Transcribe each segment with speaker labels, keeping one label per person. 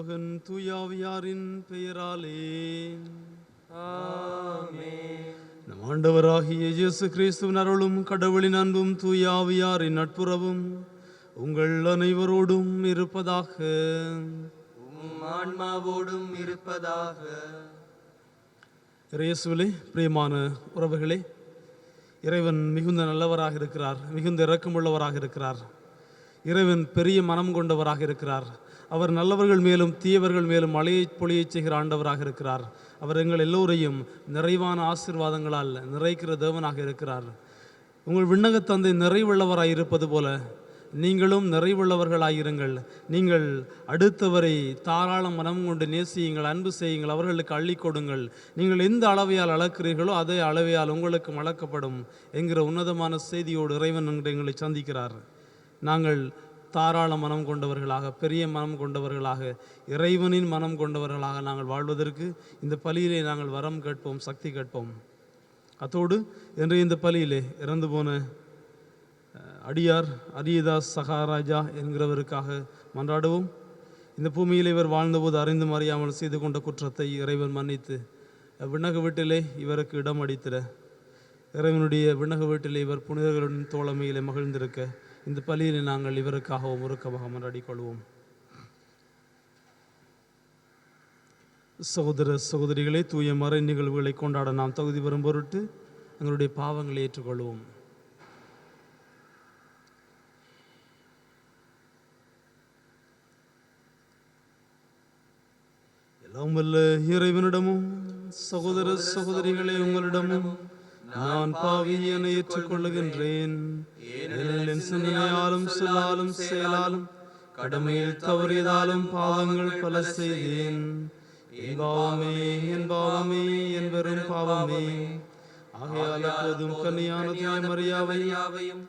Speaker 1: மகன் தூயாவியாரின் பெயராலே
Speaker 2: ஆமென்.
Speaker 1: நம் ஆண்டவராகிய இயேசு கிறிஸ்துவின் அருளும் கடவுளின் அன்பும் தூயாவியாரின் நட்புறவும் உங்கள் அனைவரோடும் இருப்பதாக.
Speaker 2: உம் ஆன்மாவோடும் இருப்பதாக.
Speaker 1: இயேசுவிலே பிரியமான உறவுகளே, இறைவன் மிகுந்த நல்லவராக இருக்கிறார், மிகுந்த இரக்கமுள்ளவராக இருக்கிறார். இறைவன் பெரிய மனம் கொண்டவராக இருக்கிறார். அவர் நல்லவர்கள் மேலும் தீயவர்கள் மேலும் மழையை பொழியச் செய்கிற ஆண்டவராக இருக்கிறார். அவர் எங்கள் எல்லோரையும் நிறைவான ஆசீர்வாதங்களால் நிறைக்கிற தேவனாக இருக்கிறார். உங்கள் விண்ணக தந்தை நிறைவுள்ளவராய் இருப்பது போல நீங்களும் நிறைவுள்ளவர்களாயிருங்கள். நீங்கள் அடுத்தவரை தாராள மனம் கொண்டு நேசியுங்கள், அன்பு செய்யுங்கள், அவர்களுக்கு அள்ளி கொடுங்கள். நீங்கள் எந்த அளவையால் அளக்கிறீர்களோ அதே அளவையால் உங்களுக்கு அளக்கப்படும் என்கிற உன்னதமான செய்தியோடு இறைவன் எங்களை சந்திக்கிறார். நாங்கள் தாராள மனம் கொண்டவர்களாக, பெரிய மனம் கொண்டவர்களாக, இறைவனின் மனம் கொண்டவர்களாக நாங்கள் வாழ்வதற்கு இந்த பலியிலே நாங்கள் வரம் கேட்போம், சக்தி கேட்போம். அத்தோடு என்று இந்த பலியிலே இறந்து போன அடியார் அரியதாஸ் சகாராஜா என்கிறவருக்காக மன்றாடுவோம். இந்த பூமியில் இவர் வாழ்ந்தபோது அறிந்தும் அறியாமல் செய்து கொண்ட குற்றத்தை இறைவன் மன்னித்து விண்ணக வீட்டிலே இவருக்கு இடம் அளித்திட, இறைவனுடைய விண்ணக வீட்டிலே இவர் புனிதர்களுடன் தோழமையிலே மகிழ்ந்திருக்க இந்த பலியிலே நாங்கள் இவருக்காகவும் உருக்கமாக மன்றாடிக் கொள்வோம். சகோதர சகோதரிகளை, தூய மறை நிகழ்வுகளை கொண்டாட நாம் தகுதி பெறும் பொருட்டு எங்களுடைய பாவங்களை ஏற்றுக்கொள்வோம். எல்லாம் வல்ல இறைவனிடமும் சகோதர சகோதரிகளை உங்களிடமும் நான் பாவியனை ஏற்றுக்கொள்ளுகின்றேன். ஏனெனில் என் சிந்தனையாலும் சொல்லாலும் செயலாலும் கடமையில் தவறியதாலும் பாவங்கள் பல செய்தேன். என் பாவமே, என் பாவமே, என் வெறும் பாவமே. ஆகையால் எப்போதும் கன்னியான தூய மரியாவையும்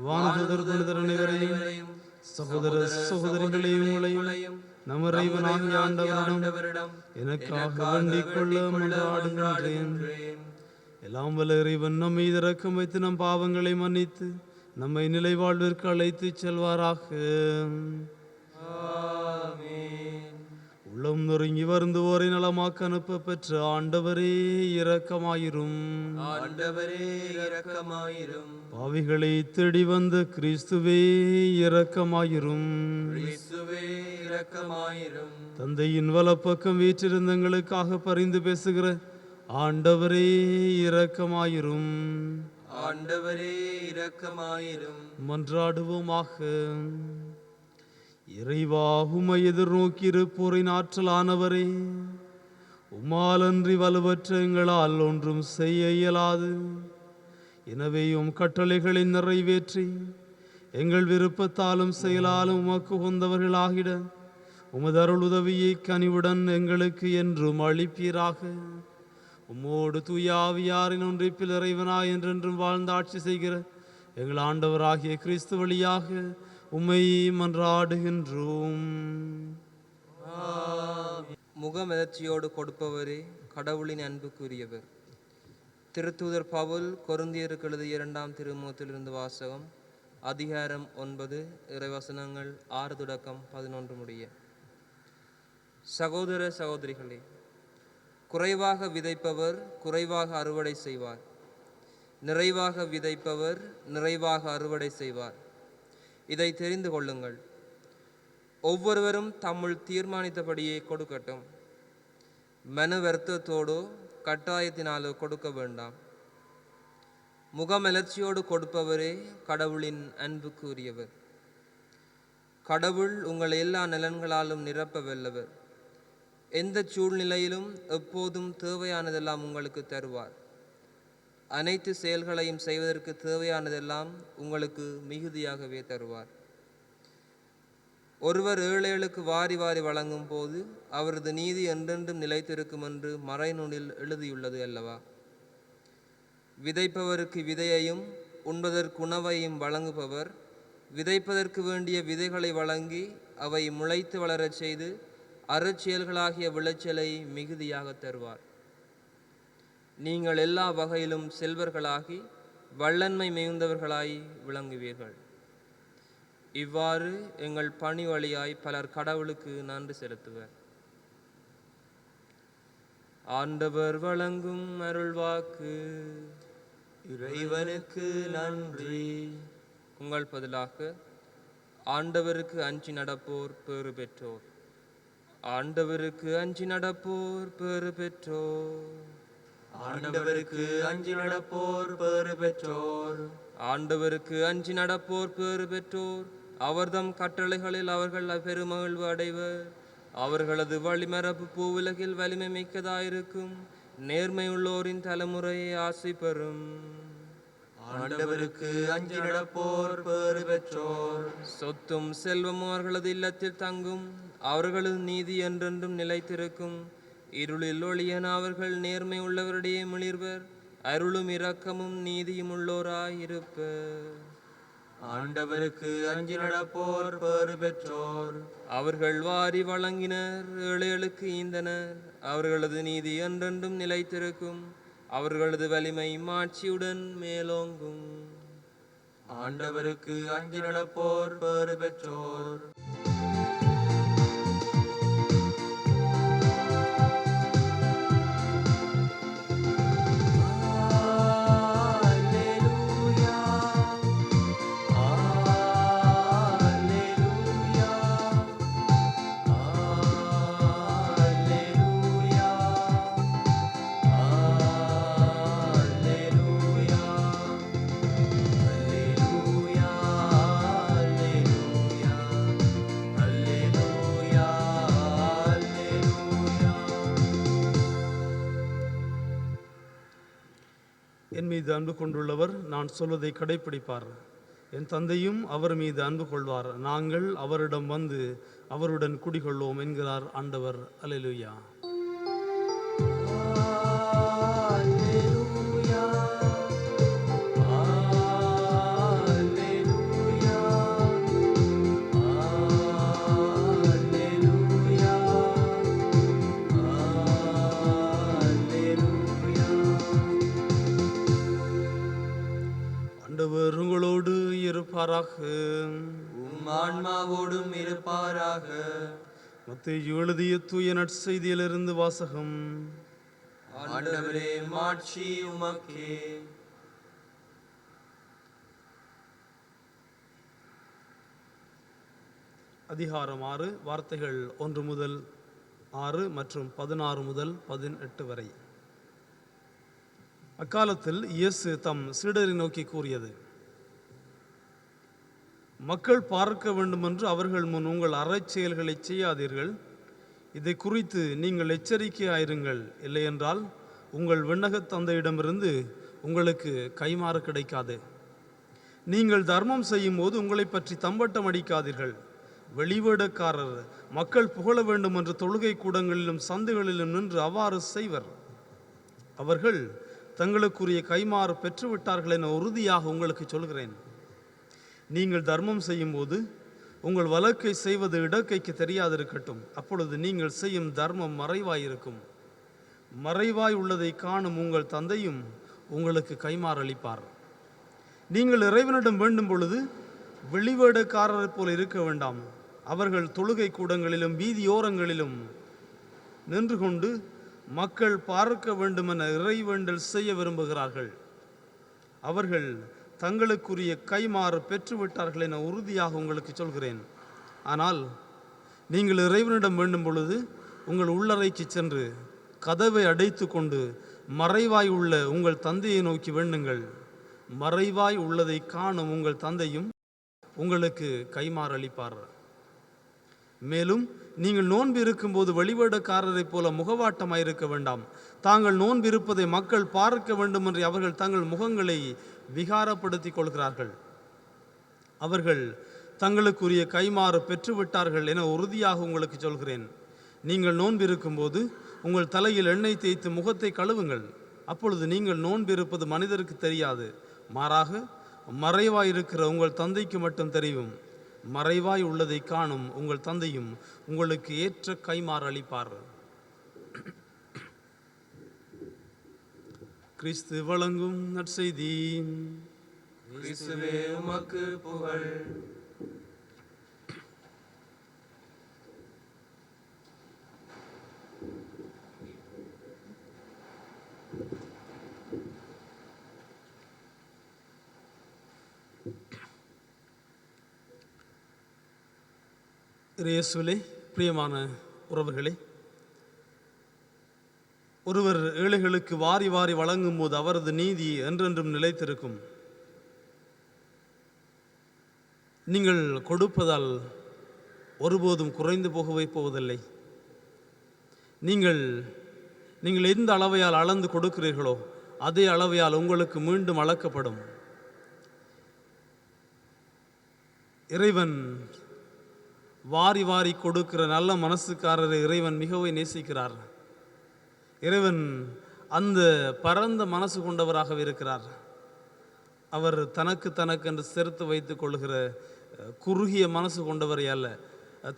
Speaker 1: வானதூதர் புனிதர் அனைவரையும் சகோதர சகோதரிகளையும் உங்களையும் நம் இறைவனாகிய ஆண்டவரிடம் எனக்காக வேண்டிக் கொள்ள மன்றாடுகின்றேன். எல்லாம் வல்ல இறைவன் நம்மை இரக்கம் வைத்து நம் பாவங்களை மன்னித்து நம்மை நிலை வாழ்விற்கு அழைத்து செல்வாராக. உள்ளம் நொறுங்கி வருந்துவோரை நலமாக்க அனுப்ப பெற்ற ஆண்டவரே இரக்கமாயிரும்.
Speaker 2: ஆண்டவரே இரக்கமாயிரும்.
Speaker 1: பாவிகளை தேடி வந்த கிறிஸ்துவே இரக்கமாயிரும்.
Speaker 2: கிறிஸ்துவே இரக்கமாயிரும்.
Speaker 1: தந்தையின் வலப்பக்கம் வீற்றிருந்தங்களுக்காக பரிந்து பேசுகிற ஆண்டவரே இரக்கமாயிரும்.
Speaker 2: ஆண்டவரே இரக்கமாயிரும்.
Speaker 1: மன்றாடுவோமாக. இறைவா, உம்மை எதிர்நோக்கியிருப்போரின் ஆற்றலானவரே, உம்மாலன்றி வலுவற்ற எங்களால் ஒன்றும் செய்ய இயலாது. எனவே உம் கட்டளைகளை நிறைவேற்றி எங்கள் விருப்பத்தாலும் செயலாலும் உமக்கு உகந்தவர்களாகிட உமது அருள் உதவியை கனிவுடன் எங்களுக்கு என்றும் அளிப்பீராக. உம்மோடு தூய ஆவியாரின் ஒன்றிப்பில் இறைவனாய் என்றென்றும் வாழ்ந்து ஆட்சி செய்கிற எங்கள் ஆண்டவராகிய கிறிஸ்து வழியாக உம்மை மன்றாடுகின்றோம்.
Speaker 2: முகமெதர்ச்சியோடு கொடுப்பவரே, கடவுளின் அன்புக்குரியவர். திருத்தூதர் பவுல் கொரிந்தியருக்கு எழுதிய 2ஆம் திருமுகத்திலிருந்து வாசகம். அதிகாரம் 9, இறைவசனங்கள் 6 தொடக்கம் 11 முடிய. சகோதர சகோதரிகளே, குறைவாக விதைப்பவர் குறைவாக அறுவடை செய்வார், நிறைவாக விதைப்பவர் நிறைவாக அறுவடை செய்வார். இதை தெரிந்து கொள்ளுங்கள். ஒவ்வொருவரும் தம்முள் தீர்மானித்தபடியே கொடுக்கட்டும். மன வருத்தத்தோடோ கட்டாயத்தினாலோ கொடுக்க வேண்டாம். முகமலர்ச்சியோடு கொடுப்பவரே கடவுளின் அன்புக்குரியவர். கடவுள் உங்கள் எல்லா நலன்களாலும் நிரப்ப வல்லவர். எந்த சூழ்நிலையிலும் எப்போதும் தேவையானதெல்லாம் உங்களுக்கு தருவார். அனைத்து செயல்களையும் செய்வதற்கு தேவையானதெல்லாம் உங்களுக்கு மிகுதியாகவே தருவார். ஒருவர் ஏழைகளுக்கு வாரி வாரி வழங்கும் போது அவரது நீதி என்றென்றும் நிலைத்திருக்கும் என்று மறைநூலில் எழுதியுள்ளது அல்லவா? விதைப்பவருக்கு விதையையும் உண்பதற்கு உணவையும் வழங்குபவர் விதைப்பதற்கு வேண்டிய விதைகளை வழங்கி அவை முளைத்து வளரச் செய்து அறச்செயல்களாகிய விளைச்சலை மிகுதியாக தருவார். நீங்கள் எல்லா வகையிலும் செல்வர்களாகி வல்லன்மை மிகுந்தவர்களாய் விளங்குவீர்கள். இவ்வாறு எங்கள் பணி வழியாய் பலர் கடவுளுக்கு நன்றி செலுத்துவர். ஆண்டவர் வழங்கும் அருள்வாக்கு.
Speaker 3: இறைவனுக்கு நன்றி.
Speaker 2: உங்கள் பதிலாக ஆண்டவருக்கு அஞ்சி நடப்போர் பேறு பெற்றோர். ஆண்டவருக்கு அஞ்சி நடப்போர் பேறு பெற்றோர்.
Speaker 3: ஆண்டவருக்கு அஞ்சி நடப்போர் பேறு பெற்றோர்.
Speaker 2: ஆண்டவருக்கு அஞ்சி நடப்போர் பேறு பெற்றோர். அவர்தம் கட்டளைகளில் அவர்கள் பெருமகிழ்வு அடைவர். அவர்களது வழிமரபு பூவுலகில் வலிமை மிக்கதாயிருக்கும். நேர்மையுள்ளோரின் தலைமுறையை ஆசி பெறும்.
Speaker 3: ஆண்டவருக்கு அஞ்சி நடப்போர் பேறு பெற்றோர்.
Speaker 2: சொத்தும் செல்வமும் அவர்களது இல்லத்தில் தங்கும். அவர்களது நீதி என்றென்றும் நிலைத்திருக்கும். இருளில் ஒளியன அவர்கள் நேர்மை உள்ளவரிடையே மிளிர்வர். அருளும் இரக்கமும் நீதியும் உள்ளோராயிருப்பர்.
Speaker 3: ஆண்டவருக்கு அஞ்சி நடப்போர் பேறு பெற்றோர்.
Speaker 2: அவர்கள் வாரி வழங்கினர், ஏழைகளுக்கு ஈந்தனர். அவர்களது நீதி என்றென்றும் நிலைத்திருக்கும். அவர்களது வலிமை மாட்சியுடன் மேலோங்கும்.
Speaker 3: ஆண்டவருக்கு அஞ்சி நடப்போர் பேறு பெற்றோர்.
Speaker 1: என் மீது அன்பு கொண்டுள்ளவர் நான் சொல்வதை கடைப்பிடிப்பார். என் தந்தையும் அவர் மீது அன்பு கொள்வார். நாங்கள் அவரிடம் வந்து அவருடன் குடிகொள்வோம் என்கிறார் ஆண்டவர். அல்லேலூயா. ஆண்டவர் உங்களோடு இருப்பாராக.
Speaker 3: உம் ஆன்மாவோடும் இருப்பாராக.
Speaker 1: மத்தேயு எழுதிய தூய நற்செய்தியிலிருந்து வாசகம்.
Speaker 3: ஆண்டவரே மாட்சி உமக்கே.
Speaker 1: அதிகாரம் 6 வார்த்தைகள் 1 முதல் 6 மற்றும் 16 முதல் 18 வரை. அக்காலத்தில் இயேசு தம் சீடரை நோக்கி கூறியது: மக்கள் பார்க்க வேண்டுமென்று அவர்கள் முன் உங்கள் அறச்செயல்களை செய்யாதீர்கள். இதை குறித்து நீங்கள் எச்சரிக்கையாயிருங்கள். இல்லையென்றால் உங்கள் விண்ணகத் தந்தையிடமிருந்து உங்களுக்கு கைமாறு கிடைக்காது. நீங்கள் தர்மம் செய்யும் போது உங்களை பற்றி தம்பட்டம் அடிக்காதீர்கள். வெளிவேடக்காரர் மக்கள் புகழ வேண்டும் என்று தொழுகை கூடங்களிலும் சந்துகளிலும் நின்று அவ்வாறு செய்வர். அவர்கள் தங்களுக்குரிய கைமாறு பெற்றுவிட்டார்கள் என உறுதியாக உங்களுக்கு சொல்கிறேன். நீங்கள் தர்மம் செய்யும்போது உங்கள் வலக்கை செய்வது இடக்கைக்கு தெரியாதிருக்கட்டும். அப்பொழுது நீங்கள் செய்யும் தர்மம் மறைவாயிருக்கும். மறைவாய் உள்ளதை காணும் உங்கள் தந்தையும் உங்களுக்கு கைமாறு அளிப்பார். நீங்கள் இறைவனிடம் வேண்டும் பொழுது வெளிவேடக்காரரை போல இருக்க வேண்டாம். அவர்கள் தொழுகை கூடங்களிலும் வீதியோரங்களிலும் நின்று கொண்டு மக்கள் பார்க்க வேண்டுமென இறைவேண்டல் செய்ய விரும்புகிறார்கள். அவர்கள் தங்களுக்குரிய கைமாறு பெற்றுவிட்டார்கள் என உறுதியாக உங்களுக்கு சொல்கிறேன். ஆனால் நீங்கள் இறைவனிடம் வேண்டும் பொழுது உங்கள் உள்ளறைக்கு சென்று கதவை அடைத்து கொண்டு மறைவாய் உள்ள உங்கள் தந்தையை நோக்கி வேண்டுங்கள். மறைவாய் உள்ளதை காணும் உங்கள் தந்தையும் உங்களுக்கு கைமாறு அளிப்பார். மேலும் நீங்கள் நோன்பு இருக்கும்போது வெளிவேடக்காரரைப் போல முகவாட்டமாயிருக்க வேண்டாம். தாங்கள் நோன்பு இருப்பதை மக்கள் பார்க்க வேண்டும் என்று அவர்கள் தங்கள் முகங்களை விகாரப்படுத்திக் கொள்கிறார்கள். அவர்கள் தங்களுக்குரிய கைமாறு பெற்றுவிட்டார்கள் என உறுதியாக உங்களுக்கு சொல்கிறேன். நீங்கள் நோன்பு இருக்கும்போது உங்கள் தலையில் எண்ணெய் தேய்த்து முகத்தை கழுவுங்கள். அப்பொழுது நீங்கள் நோன்பு இருப்பது மனிதருக்கு தெரியாது. மாறாக மறைவாயிருக்கிற உங்கள் தந்தைக்கு மட்டும் தெரியும். மறைவாய் உள்ளதை காணும் உங்கள் தந்தையும் உங்களுக்கு ஏற்ற கைமாறு அளிப்பார். கிறிஸ்து வழங்கும் நற்செய்தி.
Speaker 3: கிறிஸ்துவே உமக்கு புகழ்.
Speaker 1: இயேசுவிலே பிரியமான உறவுகளே, ஒருவர் ஏழைகளுக்கு வாரி வாரி வழங்கும் போது அவரது நீதி என்றென்றும் நிலைத்திருக்கும். நீங்கள் கொடுப்பதால் ஒருபோதும் குறைந்து போகவே போவதில்லை. நீங்கள் எந்த அளவையால் அளந்து கொடுக்கிறீர்களோ அதே அளவையால் உங்களுக்கு மீண்டும் அளக்கப்படும். இறைவன் வாரி வாரி கொடுக்கிற நல்ல மனசுக்காரரை இறைவன் மிகவும் நேசிக்கிறார். இறைவன் அந்த பரந்த மனசு கொண்டவராக இருக்கிறார். அவர் தனக்கு என்று சேர்த்து வைத்துக் கொள்கிற குறுகிய மனசு கொண்டவரை அல்ல.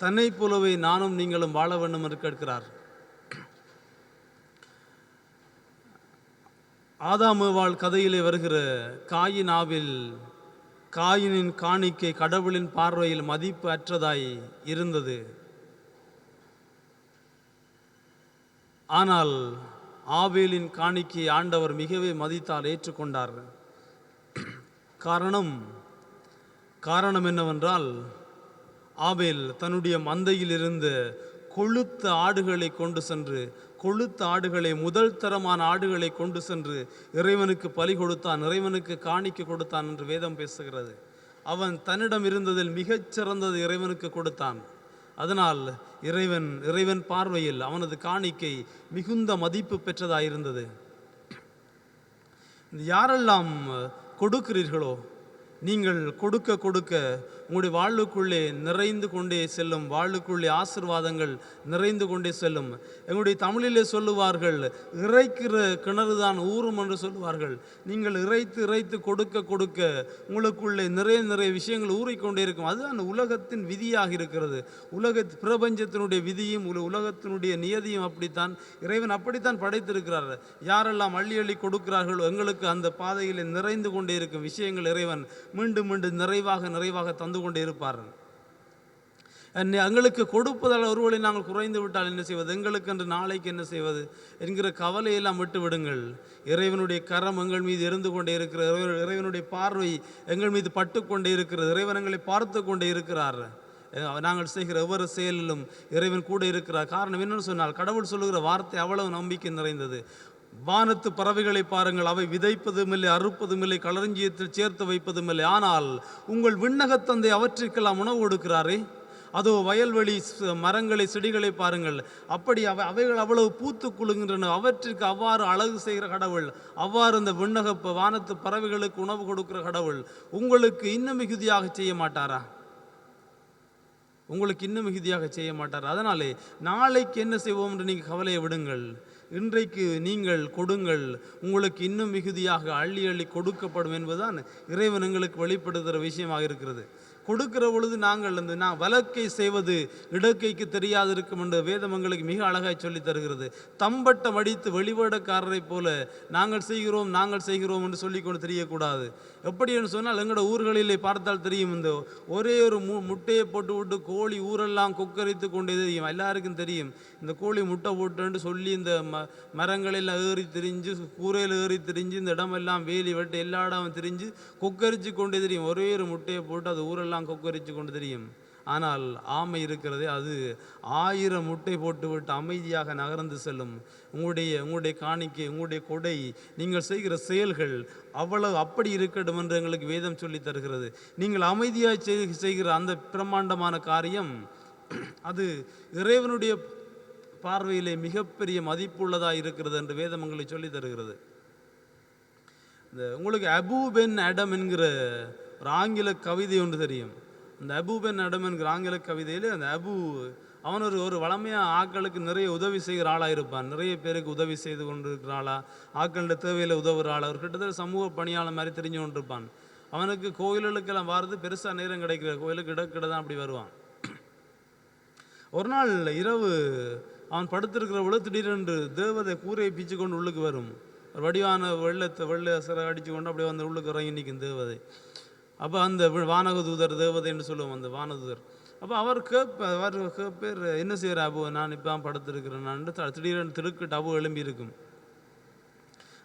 Speaker 1: தன்னை போலவே நானும் நீங்களும் வாழ வேண்டும் என்று கேட்கிறார். ஆதாம் ஏவாள் கதையிலே வருகிற காயினின் காணிக்கை கடவுளின் பார்வையில் மதிப்பு அற்றதாய் இருந்தது. ஆனால் ஆபேலின் காணிக்கை ஆண்டவர் மிகவே மதித்தால் ஏற்றுக்கொண்டார். காரணம் என்னவென்றால், ஆபேல் தன்னுடைய மந்தையில் இருந்த கொழுத்த ஆடுகளை முதல் தரமான ஆடுகளை கொண்டு சென்று இறைவனுக்கு பலி கொடுத்தான், இறைவனுக்கு காணிக்கை கொடுத்தான் என்று வேதம் பேசுகிறது. அவன் தன்னிடம் இருந்ததில் மிகச்சிறந்தது இறைவனுக்கு கொடுத்தான். அதனால் இறைவன் பார்வையில் அவனது காணிக்கை மிகுந்த மதிப்பு பெற்றதாயிருந்தது. யாரெல்லாம் கொடுக்கிறீர்களோ, நீங்கள் கொடுக்க உங்களுடைய வாழ்வுக்குள்ளே நிறைந்து கொண்டே செல்லும். வாழ்வுக்குள்ளே ஆசீர்வாதங்கள் நிறைந்து கொண்டே செல்லும். எங்களுடைய தமிழிலே சொல்லுவார்கள், இறைக்கிற கிணறு தான் ஊறும் என்று சொல்லுவார்கள். நீங்கள் இறைத்து கொடுக்க உங்களுக்குள்ளே நிறைய விஷயங்கள் ஊறிக்கொண்டே இருக்கும். அதுதான் உலகத்தின் விதியாக இருக்கிறது. பிரபஞ்சத்தினுடைய விதியும் உலகத்தினுடைய நியதியும் அப்படித்தான். இறைவன் அப்படித்தான் படைத்திருக்கிறார். யாரெல்லாம் அள்ளி கொடுக்கிறார்களோ எங்களுக்கு அந்த பாதையில் நிறைந்து கொண்டே இருக்கும் விஷயங்கள் இறைவன் மீண்டும் நிறைவாக தந்து கொண்டே இருப்பார். எங்களுக்கு கொடுப்பதால் ஒருவேளை நாங்கள் குறைந்து விட்டால் என்ன செய்வது, எங்களுக்கு என்று நாளைக்கு என்ன செய்வது என்கிற கவலையெல்லாம் விட்டு விடுங்கள். இறைவனுடைய கரம் எங்கள் மீது இருந்து கொண்டே இருக்கிறது. இறைவனுடைய பார்வை எங்கள் மீது பட்டு கொண்டே இருக்கிறது. இறைவன் எங்களை பார்த்து கொண்டே இருக்கிறார். நாங்கள் செய்கிற ஒவ்வொரு செயலிலும் இறைவன் கூட இருக்கிறார். காரணம் என்னன்னு சொன்னால், கடவுள் சொல்லுகிற வார்த்தை அவ்வளவு நம்பிக்கை நிறைந்தது. வானத்து பறவைகளை பாருங்கள், அவை விதைப்பதும் இல்லை, அறுப்பதும் இல்லை, களஞ்சியத்தில் சேர்த்து வைப்பதும் இல்லை, ஆனால் உங்கள் விண்ணகத்தந்தை அவற்றிற்கெல்லாம் உணவு கொடுக்கிறாரே. அதோ வயல்வெளி மரங்களை செடிகளை பாருங்கள், அப்படி அவைகள் அவ்வளவு பூத்து குலுங்கின்றன. அவற்றிற்கு அவ்வாறு அழகு செய்கிற கடவுள், அவ்வாறு அந்த வானத்து பறவைகளுக்கு உணவு கொடுக்கிற கடவுள் உங்களுக்கு இன்னும் மிகுதியாக செய்ய மாட்டாரா? அதனாலே நாளைக்கு என்ன செய்வோம் என்று நீங்கள் கவலையை விடுங்கள். இன்றைக்கு நீங்கள் கொடுங்கள், உங்களுக்கு இன்னும் மிகுதியாக அள்ளி கொடுக்கப்படும் என்பதுதான் இறைவன் எங்களுக்கு வெளிப்படுத்துகிற விஷயமாக இருக்கிறது. கொடுக்கிற பொழுது நான் வலக்கை செய்வது இடக்கைக்கு தெரியாது இருக்கும் என்று வேதம் எங்களுக்கு மிக அழகாய் சொல்லி தருகிறது. தம்பட்டம் அடித்து வெளிவேடக்காரரை போல நாங்கள் செய்கிறோம் என்று சொல்லிக்கொண்டு தெரியக்கூடாது. எப்படி என்று சொன்னால், எங்களோட ஊர்களிலே பார்த்தால் தெரியும், இந்த ஒரே ஒரு முட்டையை போட்டு விட்டு கோழி ஊரெல்லாம் கொக்கரித்து கொண்டே தெரியும். எல்லாருக்கும் தெரியும், இந்த கோழி முட்டை போட்டுன்னு சொல்லி இந்த மரங்களெல்லாம் ஏறி திரிஞ்சு, கூரையில் ஏறி திரிஞ்சு, இந்த இடமெல்லாம் வேலி வெட்டு எல்லா இடமும் திரிஞ்சு கொக்கரிச்சு கொண்டே தெரியும். ஒரே ஒரு முட்டையை போட்டு அது ஊரெல்லாம் கொக்கரிச்சு கொண்டு தெரியும். ஆனால் ஆமை இருக்கிறதே, அது 1000 முட்டை போட்டுவிட்டு அமைதியாக நகர்ந்து செல்லும். உங்களுடைய காணிக்கை, உங்களுடைய கொடை, நீங்கள் செய்கிற செயல்கள் அப்படி இருக்கட்டும் என்று எங்களுக்கு வேதம் சொல்லி தருகிறது. நீங்கள் அமைதியாக செய்கிற அந்த பிரம்மாண்டமான காரியம், அது இறைவனுடைய பார்வையிலே மிகப்பெரிய மதிப்புள்ளதாக இருக்கிறது என்று வேதம் எங்களுக்கு சொல்லி தருகிறது. உங்களுக்கு அபு பென் அடம் என்கிற ஒரு ஆங்கில கவிதை ஒன்று தெரியும். அந்த அபு பென் அடம் என்கிற ஆங்கில கவிதையில் அந்த அவன் ஒரு வளமையாக ஆக்களுக்கு நிறைய உதவி செய்கிற ஆளாக இருப்பான். நிறைய பேருக்கு உதவி செய்து கொண்டு இருக்கிற ஆளா, ஆக்களோட தேவையில் உதவுற ஆளா, ஒரு கிட்டத்தட்ட சமூக பணியாளர் மாதிரி தெரிஞ்சு கொண்டிருப்பான். அவனுக்கு கோயில்களுக்கெல்லாம் வாரது பெருசாக நேரம் கிடைக்கிற, கோயிலுக்கு இடக்கிட தான் அப்படி வருவான். ஒரு நாள் இரவு அவன் படுத்திருக்கிற பொழுது திடீரென்று தேவதை கூரையை பிச்சு கொண்டு உள்ளுக்கு வரும். வடிவான வெள்ளை சிறை அடித்து கொண்டு அப்படியே வந்து உள்ளுக்கு இறங்கி நிற்கும் தேவதை. அப்போ அந்த வானகதூதர் தேவதை என்று சொல்லுவோம், அந்த வானதூதர். அப்போ அவர் கேட்பேர், என்ன செய்கிற அபு, நான் இப்போ படுத்திருக்கிறேன் திடீரென்று திடுக்கிட்டு அபு எழும்பி இருக்கும்.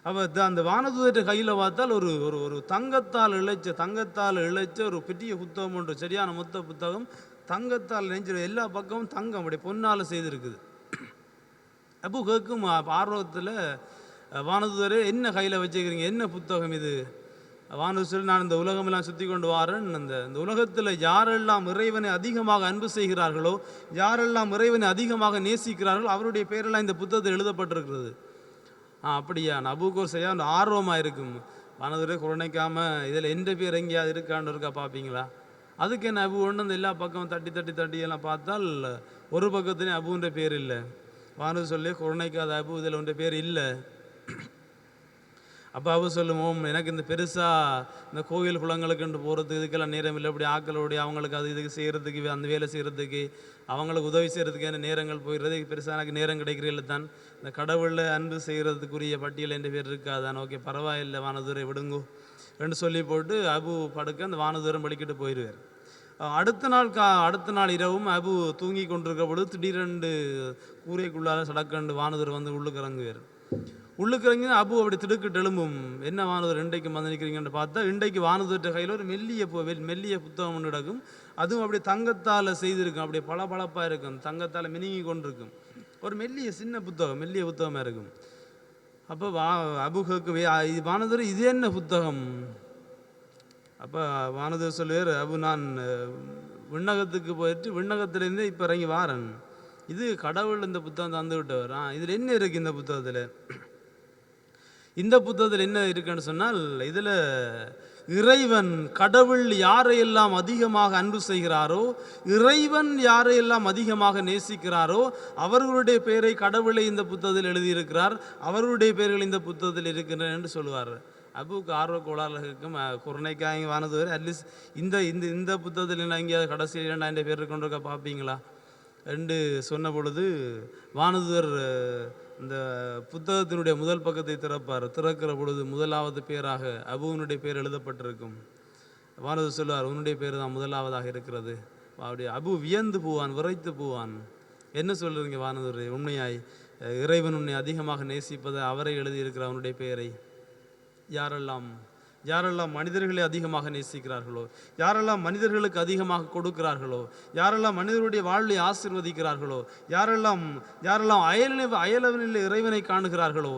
Speaker 1: அப்போ அந்த வானதூதர் கையில் பார்த்தால் ஒரு தங்கத்தால் இழைச்ச ஒரு பெரிய புத்தகம் ஒன்று, சரியான மொத்த புத்தகம், தங்கத்தால் நெஞ்சு எல்லா பக்கமும் தங்கம் அப்படி பொன்னால் செய்திருக்குது. அபு கேட்கும் ஆர்வத்தில், வானதூதரே என்ன கையில் வச்சுக்கிறீங்க, என்ன புத்தகம் இது? வானதூதர், நான் இந்த உலகமெல்லாம் சுற்றி கொண்டு வாரேன், இந்த உலகத்தில் யாரெல்லாம் இறைவனை அதிகமாக அன்பு செய்கிறார்களோ, யாரெல்லாம் இறைவனை அதிகமாக நேசிக்கிறார்களோ அவருடைய பேரெல்லாம் இந்த புத்தகத்தில் எழுதப்பட்டிருக்கிறது. அப்படியா? அபுக்கு ஒரு சரியா ஆர்வமாக இருக்கும். வானதூதரே குறைக்காமல் இதில் எந்த பேர் எங்கேயாவது இருக்கான்னு இருக்கா பார்ப்பீங்களா? அதுக்கு என்ன அபு ஒன்று அந்த எல்லா பக்கமும் தட்டி எல்லாம் பார்த்தால் ஒரு பக்கத்துலேயும் அபுன்ற பேர் இல்லை. வானதூதர் சொல்லி குறைக்காத அபு இதில் ஒன்ற பேர் இல்லை. அப்போ அபு சொல்லுவோம், எனக்கு இந்த பெருசாக இந்த கோயில் குளங்களுக்குண்டு போகிறதுக்கு இதுக்கெல்லாம் நேரம் இல்லை. இப்படி ஆக்களோடைய அவங்களுக்கு அது இதுக்கு செய்கிறதுக்கு, அந்த வேலை செய்கிறதுக்கு, அவங்களுக்கு உதவி செய்கிறதுக்கு என்ன நேரங்கள் போயிடுறது, பெருசாக எனக்கு நேரம் கிடைக்கிறதில்ல தான். இந்த கடவுளில் அன்பு செய்கிறதுக்குரிய பட்டியல் என்ற பேர் இருக்காதான். ஓகே, பரவாயில்லை வானதூரை விடுங்கோ என்று சொல்லி போட்டு அபு படுக்க அந்த வானதூரம் வலிக்கிட்டு போயிடுவார். அடுத்த நாள் இரவும் அபு தூங்கி கொண்டிருக்க பொழுது திடீரென்று கூரைக்குள்ளார சடக்கண்டு வானதூர் வந்து உள்ளுக்கு இறங்குவார். உள்ளுக்கு இறங்கி அபு அப்படி திடுக்கிட்டு எழும்பும். என்ன வானதூர் இன்றைக்கு வந்து நிற்கிறீங்கன்னு பார்த்தா, இன்றைக்கு வானதூர்கிட்ட கையில் ஒரு மெல்லிய புத்தகம் ஒன்று நடக்கும். அதுவும் அப்படி தங்கத்தால் செய்திருக்கும், அப்படியே பளபளப்பாக இருக்கும், தங்கத்தால் மினுங்கி கொண்டிருக்கும். ஒரு மெல்லிய புத்தகமாக இருக்கும். அப்போ அபுக்கு வானதூர் இது என்ன புத்தகம்? அப்போ வானதூர் சொல்லுவார், அபு நான் விண்ணகத்துக்கு போயிட்டு விண்ணகத்திலேருந்து இப்போ இறங்கி வாரன், இது கடவுள் இந்த புத்தகம் தந்து விட்டவர். இதில் என்ன இருக்குது இந்த புத்தகத்தில்? இந்த புத்தகத்தில் என்ன இருக்குன்னு சொன்னால், இதில் இறைவன் கடவுள் யாரையெல்லாம் அதிகமாக அன்பு செய்கிறாரோ, இறைவன் யாரையெல்லாம் அதிகமாக நேசிக்கிறாரோ அவர்களுடைய பெயரை கடவுளை இந்த புத்தகத்தில் எழுதியிருக்கிறார், அவர்களுடைய பெயர்கள் இந்த புத்தகத்தில் இருக்கின்றன என்று சொல்லுவார். அபுக்கு ஆர்வ கோளாறுக்கும் குறைக்காங்க வானதூர், அட்லீஸ்ட் இந்த இந்த இந்த புத்தகத்தில் என்ன எங்கேயாவது கடைசியில் 2000 பேர் கொண்டிருக்க பார்ப்பீங்களா என்று சொன்ன பொழுது வானதூர் இந்த புத்தகத்தினுடைய முதல் பக்கத்தை திறக்கிற பொழுது முதலாவது பேராக அபுவனுடைய பேர் எழுதப்பட்டிருக்கும். வானதூர் சொல்லுவார், உன்னுடைய பேர் தான் முதலாவதாக இருக்கிறது. அப்படி அபு வியந்து போவான், விரைத்து போவான். என்ன சொல்லுறீங்க வானதூர், உண்மையாய் இறைவன் உன்னை அதிகமாக நேசிப்பதை அவரை எழுதியிருக்கிற அவனுடைய பெயரை யாரெல்லாம் மனிதர்களை அதிகமாக நேசிக்கிறார்களோ, யாரெல்லாம் மனிதர்களுக்கு அதிகமாக கொடுக்கிறார்களோ, யாரெல்லாம் மனிதர்களுடைய வாழ்வை ஆசீர்வதிக்கிறார்களோ, யாரெல்லாம் அயலவனில் இறைவனை காணுகிறார்களோ,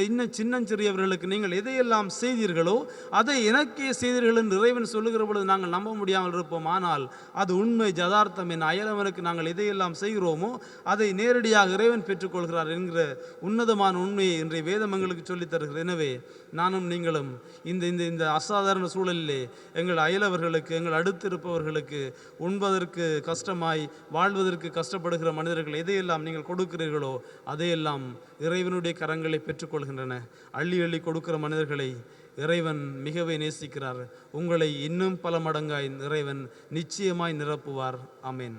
Speaker 1: இன்னும் சின்னஞ்சிறியவர்களுக்கு நீங்கள் எதையெல்லாம் செய்தீர்களோ அதை எனக்கே செய்தீர்கள் என்று இறைவன் சொல்லுகிற பொழுது நாங்கள் நம்ப முடியாமல் இருப்போம். ஆனால் அது உண்மை, ஜதார்த்தம். என் அயலவனுக்கு நாங்கள் எதையெல்லாம் செய்கிறோமோ அதை நேரடியாக இறைவன் பெற்றுக்கொள்கிறார் என்கிற உன்னதமான உண்மையை இன்றைய வேதம் எங்களுக்கு சொல்லித் தருகிறது. எனவே நானும் நீங்களும் இந்த அசாதாரண சூழலிலே எங்கள் அயலவர்களுக்கு, எங்கள் அடுத்திருப்பவர்களுக்கு, உண்பதற்கு கஷ்டமாய் வாழ்வதற்கு கஷ்டப்படுகிற மனிதர்கள் எதையெல்லாம் நீங்கள் கொடுக்கிறீர்களோ அதையெல்லாம் இறைவனுடைய கரங்களை பெற்றுக்கொள்கின்றன. அள்ளி அள்ளி கொடுக்கிற மனிதர்களை இறைவன் மிகவே நேசிக்கிறார். உங்களை இன்னும் பல மடங்காய் இறைவன் நிச்சயமாய் நிரப்புவார். ஆமேன்.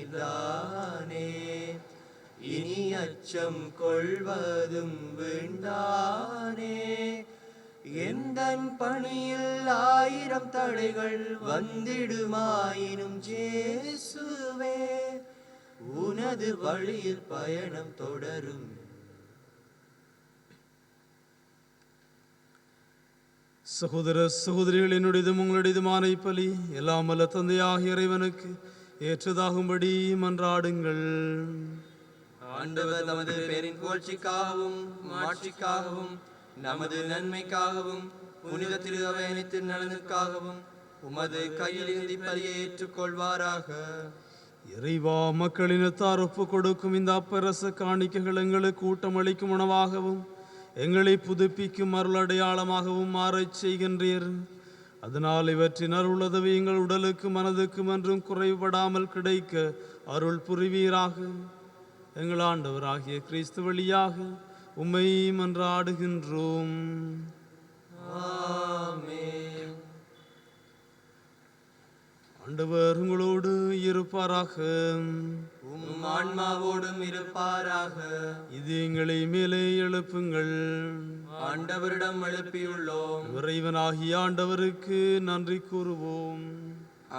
Speaker 3: நீர்தானே. இனி அச்சம் கொள்வதும் வேண்டானே. எந்தன் பணியில் 1000 தடைகள் வந்திடுமாயினும் இயேசுவே, உனது வழியில் பயணம் தொடரும்.
Speaker 1: சகோதர சகோதரிகள், என்னுடையதும் உங்களுடையதுமான இப்பலி எல்லாம் வல்ல தந்தையாகிய இறைவனுக்கு ஏற்றதாகும்படி மன்றாடுங்கள்.
Speaker 3: ஆண்டவர் தமது பேரின் புகழ்ச்சிக்காகவும் மாட்சிக்காகவும் நமது நன்மைக்காகவும் புனித திரு அவை அனைத்தின் நலனுக்காகவும் உமது கையில் இறுதி பலியை ஏற்றுக்கொள்வாராக.
Speaker 1: இறைவா, மக்களினத்தார் ஒப்பு கொடுக்கும் இந்த அப்பரச காணிக்கைகள் எங்களுக்கு ஊட்டமளிக்கும் உணவாகவும் எங்களை புதுப்பிக்கும் அருள் அடையாளமாகவும் மாறச் செய்கின்றீர். அதனால் இவற்றின் அருளுதவி எங்கள் உடலுக்கு மனதுக்கும் என்றும் குறைபடாமல் கிடைக்க அருள் புரிவீராக. எங்கள் ஆண்டவராகிய கிறிஸ்து வழியாக உம்மை மன்றாடுகின்றோம்.
Speaker 3: ஆமென்.
Speaker 1: ஆண்டவர் உங்களோடு இருப்பாராக.
Speaker 3: உம் ஆன்மாவோடும் இருப்பாராக.
Speaker 1: இது எங்களை மேலே எழுப்புங்கள்.
Speaker 3: ஆண்டவரிடம் எழுப்பியுள்ளோம்.
Speaker 1: இறைவனாகிய ஆண்டவருக்கு நன்றி கூறுவோம்.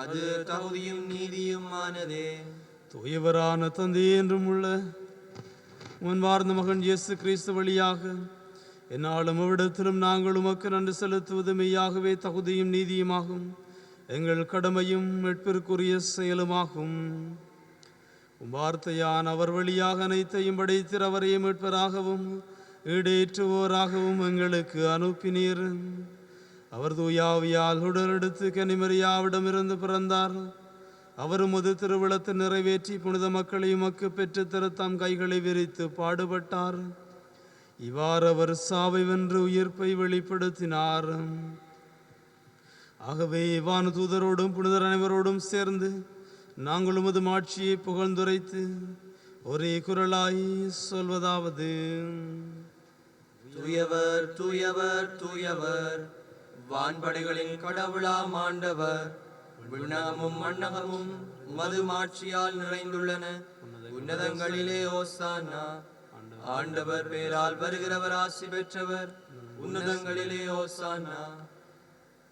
Speaker 3: அது தகுதியும் நீதியுமானதே.
Speaker 1: தூயவரான தந்தையே என்றும் உள்ள முன்வார்ந்த மகன் இயேசு கிறிஸ்து வழியாக என்னாலும் அவ்விடத்திலும் நாங்கள் உமக்கு நன்றி செலுத்துவது மெய்யாகவே தகுதியும் நீதியுமாகும், எங்கள் கடமையும் மீட்பிற்குரிய செயலுமாகும். வார்த்தையான் அவர் வழியாக அனைத்தையும் படைத்திர் அவரையே மீட்பராகவும் ஈடேற்றுவோராகவும் எங்களுக்கு அனுப்பினீர். அவர் தூயாவியால் உடலெடுத்து கன்னிமரியாவிடமிருந்து பிறந்தார். அவர் உமது திருவிழத்தை நிறைவேற்றி புனித மக்களை உமக்கு பெற்று தர தம் கைகளை விரித்து பாடுபட்டார். இவ்வாறு அவர் சாவை வென்று உயிர்ப்பை வெளிப்படுத்தினார். ஆகவே வான தூதரோடும் புனிதர் அனைவரோடும் சேர்ந்து நாங்கள் உமது மாட்சியை புகழ்ந்துரைத்து ஒரே குரலாய் சொல்வதாவது:
Speaker 3: தூயவர் தூயவர் தூயவர், வான்படைகளின் கடவுளாம் ஆண்டவர். விண்ணகமும் மண்ணகமும் உமது மாட்சியால் நிறைந்துள்ளன. உன்னதங்களிலே ஓசானா. ஆண்டவர் பேரால் வருகிறவர் ஆசி பெற்றவர். உன்னதங்களிலே ஓசானா.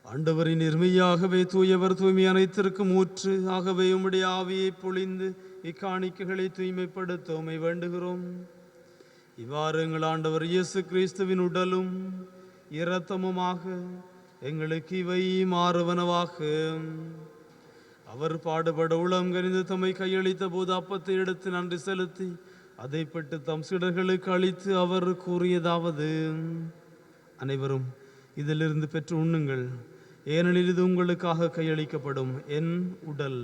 Speaker 1: ஆண்டவரின் நிர்மையாகவே தூயவர், தூய்மை அனைத்திற்கும் ஊற்று. ஆகவே உம்முடைய ஆவியை பொழிந்து இக்காணிக்கைகளை தூய்மைப்படுத்த உம்மை வேண்டுகிறோம். இவ்வாறு எங்கள் ஆண்டவர் இயேசு கிறிஸ்துவின் உடலும் இரத்தமுமாக எங்களுக்கு இவை மாறுவனவாக. அவர் பாடுபட உளம் கனிந்து தம்மை கையளித்த போது அப்பத்தை எடுத்து நன்றி செலுத்தி அதை பெற்று தம் சீடர்களுக்கு அளித்து அவர் கூறியதாவது: அனைவரும் இதிலிருந்து பெற்று உண்ணுங்கள், ஏனெனில் இது உங்களுக்காக கையளிக்கப்படும் என் உடல்.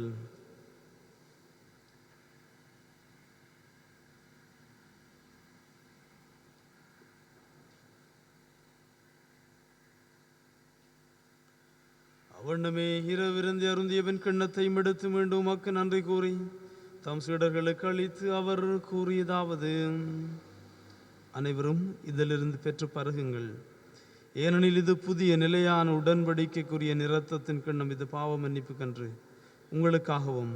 Speaker 1: அவண்ணமே இரவிருந்தி அருந்திய பின் கிண்ணத்தையும் எடுத்து மீண்டும் உமக்கு நன்றி கூறி தம் சீடர்களுக்கு அளித்து அவர் கூறியதாவது: அனைவரும் இதிலிருந்து பெற்று பருகுங்கள், ஏனெனில் இது புதிய நிலையான உடன்படிக்கைக்குரிய இரத்தத்தின் கிண்ணம். இது பாவ மன்னிப்புக்கன்று உங்களுக்காகவும்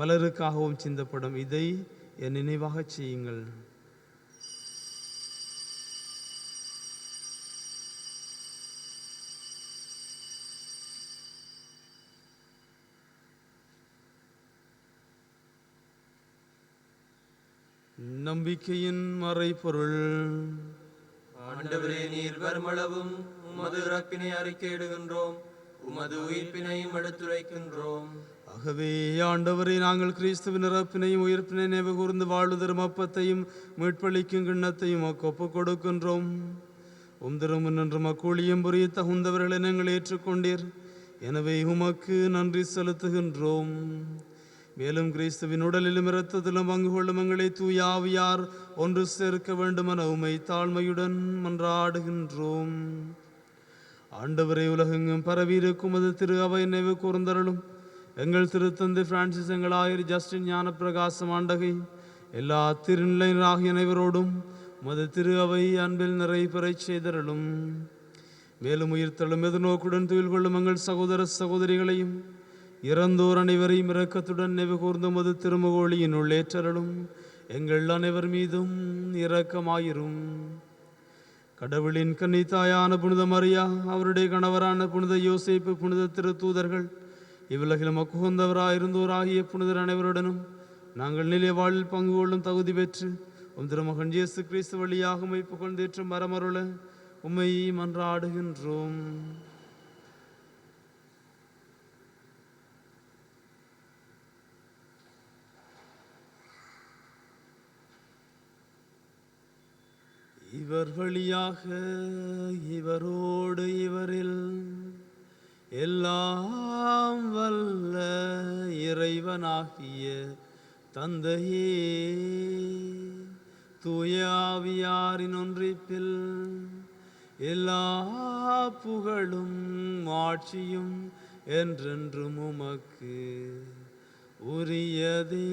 Speaker 1: பலருக்காகவும் சிந்தப்படும். இதை என் நினைவாக செய்யுங்கள். நம்பிக்கையின் மறைபொருள்.
Speaker 3: ஆண்டவரே, நீர் வருமளவும் உமது இறப்பினை அறிக்கையிடுகின்றோம், உமது உயிர்ப்பினையும் எடுத்துரைக்கின்றோம்.
Speaker 1: ஆகவே ஆண்டவரே, நாங்கள் கிறிஸ்துவின் இறப்பினையும் உயிர்ப்பினை நினைவு கூர்ந்து வாழ்வதரும் அப்பத்தையும் மீட்பளிக்கும் கிண்ணத்தையும் ஒப்புக் கொடுக்கின்றோம். உம்திரும் நின்று மக்கூழியம் புரிய தகுந்தவர்களை நாங்கள் ஏற்றுக்கொண்டீர். எனவே உமக்கு நன்றி செலுத்துகின்றோம். மேலும் கிறிஸ்துவின் உடலிலும் இரத்தத்திலும் பங்கு கொள்ளும் எங்களை தூய ஆவியார் ஒன்று சேர்க்க வேண்டுமென உம்மை தாழ்மையுடன் மன்றாடுகின்றோம். ஆண்டவரே, உலகெங்கும் பரவியிருக்கும் அது திரு அவை நினைவு கூர்ந்தருளும். எங்கள் திருத்தந்தை பிரான்சிஸ், எங்கள் ஆயர் ஜஸ்டின், ஞான பிரகாசம் ஆண்டகை, எல்லா திருநிலையராகிய அனைவரோடும் உமது திரு அவை அன்பில் நிறை பெறச் செய்தருளும். மேலும் உயிர்த்தெழும் எதிர்நோக்குடன் துயில் கொள்ளும் எங்கள் சகோதர சகோதரிகளையும் இறந்தோர் அனைவரையும் இரக்கத்துடன் நினைவுகூர்ந்து உமது திருமுகொளியின் உள்ளேற்றருளும். எங்கள் அனைவர் மீதும் இரக்கமாயிரும். கடவுளின் கன்னித்தாயான புனித மரியா, அவருடைய கணவரான புனித யோசேப்பு, புனித திருத்தூதர்கள், இவ்வுலகில் மக்குகந்தவராயிருந்தோராகிய புனிதர் அனைவருடனும் நாங்கள் நிலை வாழ்வில் பங்கு கொள்ளும் தகுதி பெற்று உம் திருமகன் இயேசு கிறிஸ்து வழியாக உம்மை புகழ்ந்தேற்றும் மரமருள உம்மை மன்றாடுகின்றோம். இவர் வழியாக இவரோடு இவரில் எல்லாம் வல்ல இறைவனாகிய தந்தையே, தூய ஆவியாரின் ஒன்றிப்பில் எல்லா புகழும் ஆட்சியும் என்றென்றும் உமக்கு உரியதே.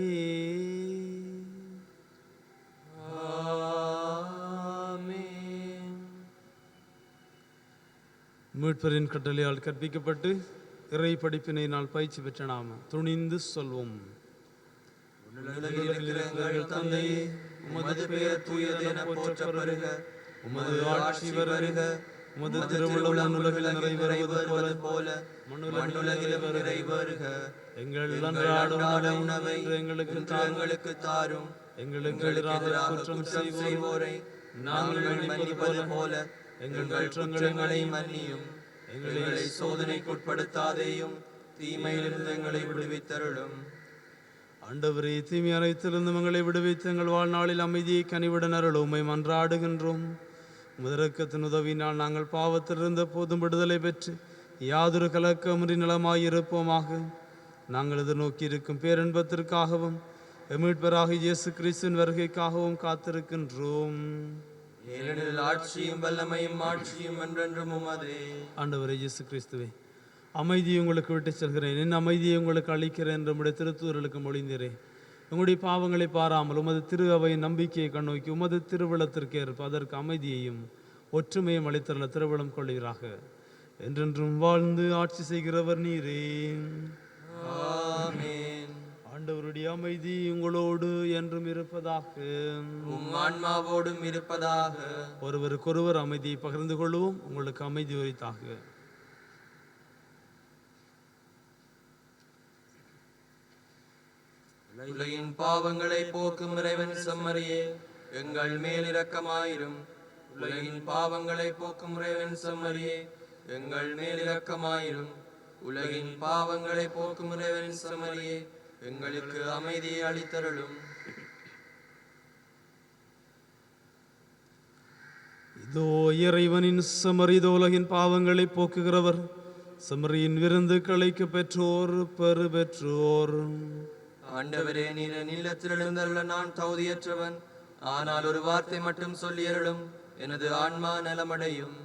Speaker 1: மீட்பரின் கட்டளையால் கற்பிக்கப்பட்டு இறை படிப்பினை நாள் பயிற்சி பெற்ற நாம துணிந்து சொல்வோம்.
Speaker 3: உலகில் இருக்கிற எங்கள் தந்தையே, உமது பெயர் தூயது என போற்றப்படுக.
Speaker 1: உமது ஆட்சி வருக. உமது திருவுளம் உலகில் நிறைவேறுவது போல
Speaker 3: மண்ணுலகிலும் நிறைவேறுக.
Speaker 1: எங்கள் அன்றாட
Speaker 3: உணவை எங்களுக்கு தாரும்.
Speaker 1: எங்களுக்கு எதிராக குற்றம் செய்வோரை
Speaker 3: நாங்கள் மன்னிப்பது போல எங்கள் குற்றங்களை மன்னியும். எங்களை சோதனைக்குட்படுத்தாதேயும், தீமையிலிருந்து எங்களை விடுவித்தருளும்.
Speaker 1: ஆண்டவரே, தீமை அனைத்திலிருந்து எங்களை விடுவித்து எங்கள் வாழ்நாளில் அமைதியை கனிவுடன் அருளும். உம்மை மன்றாடுகின்றோம். முதற்கத்தின் உதவினால் நாங்கள் பாவத்திலிருந்த போதும் விடுதலை பெற்று யாதொரு கலக்கமின்றி நலமாயிருப்போமாக. நாங்கள் எதிர்நோக்கி இருக்கும் பேரன்பத்திற்காகவும் மீட்பராக இயேசு கிறிஸ்துவின் வருகைக்காகவும் காத்திருக்கின்றோம்.
Speaker 3: ஏனெனில் ஆட்சியும் வல்லமையும் ஆட்சியும் என்றென்றும் உமதே.
Speaker 1: ஆண்டவரே இயேசு கிறிஸ்துவே, அமைதியை உங்களுக்கு விட்டு செல்கிறேன், என் அமைதியை உங்களுக்கு அளிக்கிறேன் என்று உம்முடைய திருத்தூதர்களுக்கு மொழிந்தீரேன். உங்களுடைய பாவங்களை பாராமல் உமது திரு அவையின் நம்பிக்கையை கண்ணோக்கி உமது திருவிழத்திற்கு ஏற்ப அதற்கு அமைதியையும் ஒற்றுமையும் அளித்தருள திருவிழம் கொள்கிறாக. என்றென்றும் வாழ்ந்து ஆட்சி செய்கிறவர் நீரே.
Speaker 3: ஆமென்.
Speaker 1: ஆண்டவருடைய அமைதி உங்களோடு என்றும் இருப்பதாக.
Speaker 3: உம் ஆன்மாவோடும் இருப்பதாக.
Speaker 1: ஒருவருக்கொருவர் அமைதியை பகிர்ந்து கொள்வோம். உங்களுக்கு அமைதி உரித்தாக.
Speaker 3: உலகின் பாவங்களை போக்கும் இறைவன் செம்மறியே, எங்கள் மேல் இரக்கமாயிரும். உலகின் பாவங்களை போக்கும் இறைவன் செம்மறியே, எங்கள் மேல் இரக்கமாயிரும். உலகின் பாவங்களை போக்கும் இறைவன் செம்மறியே, எங்களுக்கு அமைதியை அளித்தருளும்.
Speaker 1: இதோ இறைவனின் செம்மறி, உலகின் பாவங்களை போக்குகிறவர். செம்மறியின் விருந்து களைக்கு பெற்றோர் பெறு பெற்றோர்.
Speaker 3: ஆண்டவரே, நீர் நிலத்தில் எழுந்தருள நான் தகுதியற்றவன். ஆனால் ஒரு வார்த்தை மட்டும் சொல்லியருளும், எனது ஆன்மா நலமடையும்.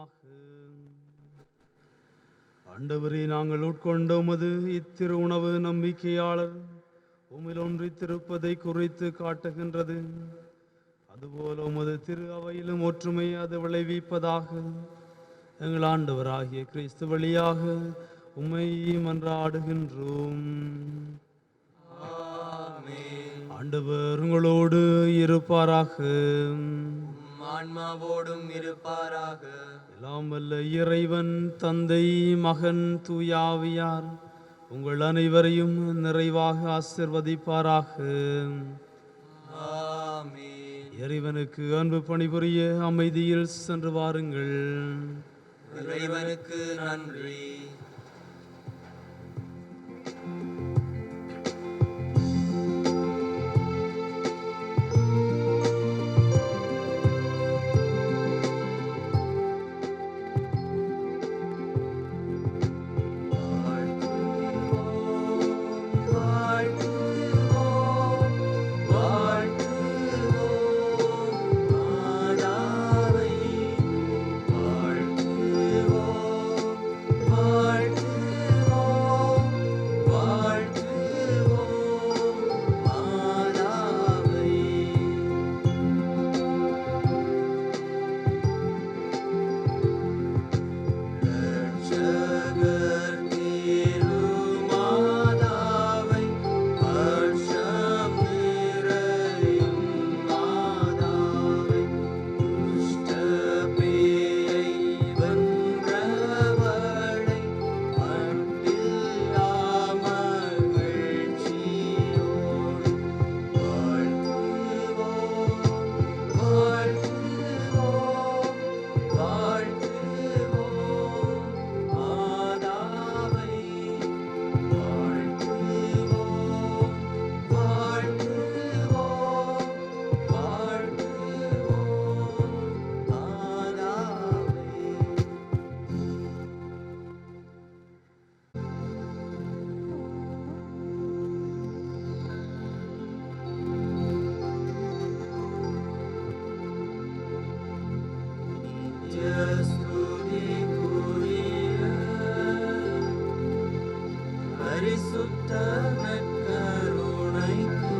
Speaker 1: ஜெபிப்போமாக. ஆண்டவரே, நாங்கள் உட்கொண்ட உமது இத்திரு உணவு நம்பிக்கையாளர் உம்மில் ஒன்றித்திருப்பதை குறித்து காட்டுகின்றது. அதுபோல உமது திரு அவையிலும் ஒற்றுமை அது விளைவிப்பதாக. எங்கள் ஆண்டவராகிய கிறிஸ்து வழியாக உம்மை மன்றாடுகின்றோம். ஆண்டவர் உங்களோடு இருப்பாராக.
Speaker 3: ஆன்மாவோடும் இருப்பாராக.
Speaker 1: எல்லாம் வல்ல இறைவன் தந்தை, மகன், தூயாவியார் உங்கள் அனைவரையும் நிறைவாக ஆசிர்வதிப்பாராக.
Speaker 3: ஆமென்.
Speaker 1: இறைவனுக்கு அன்பு பணிபுரிய அமைதியில் சென்று வாருங்கள்.
Speaker 3: இறைவனுக்கு நன்றி. பரிசுத்த நற்கருணைக்கு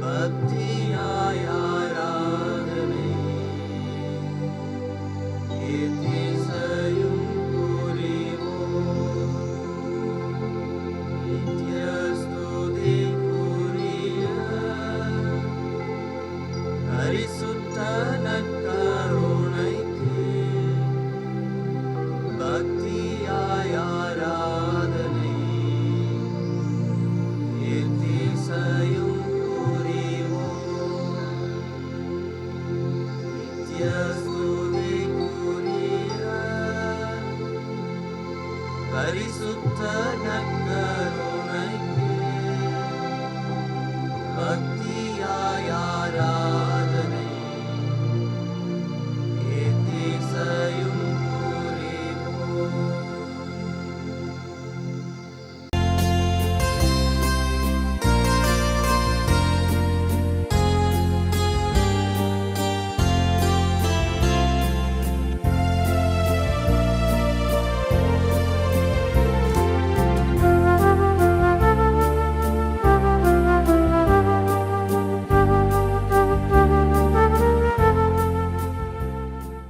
Speaker 3: பக்தியாய் ஆராதனை எத்திசையும் புரிவோம். நித்ய ஸ்துதிக்குரிய பரிசுத்த நற்கருணைக்கு பக்தியாய் ஆராதனை எத்திசையும் புரிவோம். நித்ய